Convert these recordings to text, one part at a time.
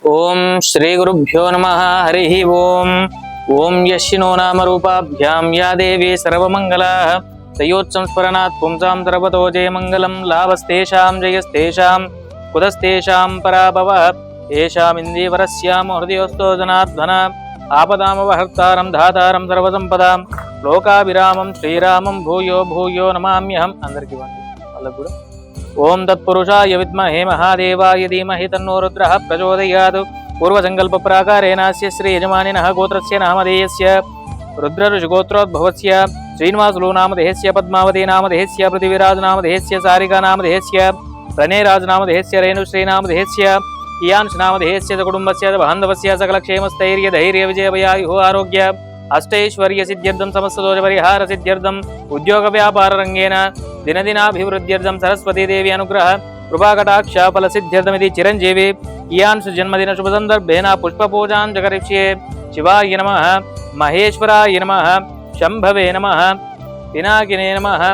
ओम श्री गुरुभ्यो नमः हरिः ओम ओम यशिनो नाम रूपाभ्यां या देवी सर्वमंगला तयोत्संस्मरणात् पुंसां सर्वतो जयमंगलं लाभस्तेषां जयस्तेषां कुतस्तेषां पराभवः येषामिन्दीवरस्याम हृदयोस्तो जनार्दन आपदामवहर्तारं धातारं सर्वसंपदां लोकाभिरामं श्रीरामं भूयो भूयो नमाम्यहम् अंदरिकी వాళ్ళకు కూడా ओम तत्पुरुषाय विद्महे महादेवाय धीमहि तन्नो रुद्रः प्रचोदयात् पूर्वसङ्कल्पप्राकारेणास्य श्री यजमानिनः गोत्रस्य नामधेयस्य रुद्रऋषिगोत्रोद्भवस्य श्रीनिवासुलु नामधेयस्य पद्मावती नामधेयस्य पृथ्वीराज नामधेयस्य सारिका नामधेयस्य प्रणयराज नामधेयस्य रेणुश्री नामधेयस्य कियांश नामधेयस्य कुटुम्बस्य बान्धवस्य सकलक्षेमस्थैर्य धैर्य विजयभयायुः आरोग्य अष्टैश्वर्य सिद्ध्यर्थं समस्तदोष परिहार सिद्ध्यर्थं उद्योग व्यापार रंगेन दिनदिनाभिवृद्ध्यर्थं सरस्वती देवी अनुग्रह कृपाकटाक्ष फल सिद्ध्यर्थमिति चिरंजीवी कियांश जन्मदिन शुभ संदर्भेन पुष्पपूजां जगरिष्ये। शिवाय नमः, महेश्वराय नमः, शंभवे नमः, पिनाकिने नमः,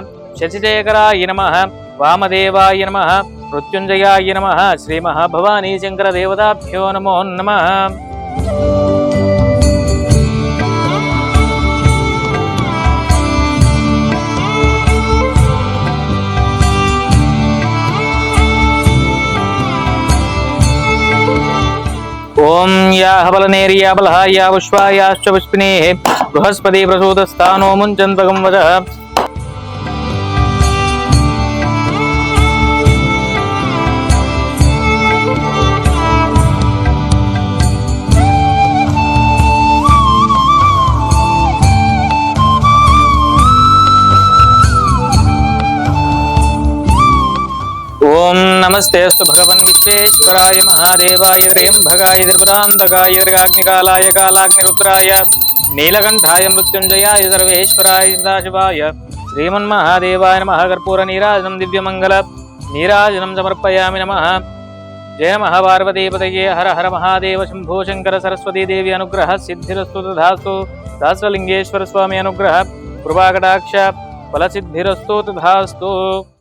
शशिशेखराय नमः, वामदेवाय नमः, मृत्युंजयाय नमः, श्री महाभवानी शंकर देवताभ्यो नमो नमः। ओम या हवलनेरिया बलहा या पुष्पायाश्च पुष्पिनेः बृहस्पति प्रसूतस्थानो मुञ्चन्तकं वचः। ओम नमस्तेस्तु भगवन् विश्वेश्वराय महादेवाय त्र्यंबकाय त्रिपुरान्तकाय त्रिकाग्निकालाय कालाग्निरुद्राय नीलकण्ठाय मृत्युञ्जयाय सर्वेश्वराय सदाशिवाय श्रीमन्महादेवाय नमः। कर्पूरनीराजनं दिव्यमङ्गल नीराजनं समर्पयामि नमः। जय महापार्वतीपतये हर हर महादेव शंभो शंकर सरस्वती देवी अनुग्रह सिद्धिरस्तु तथास्तु। सहस्रलिंगेश्वर स्वामी अनुग्रह कृपाकटाक्ष फलसिद्धिरस्तु तथास्तु।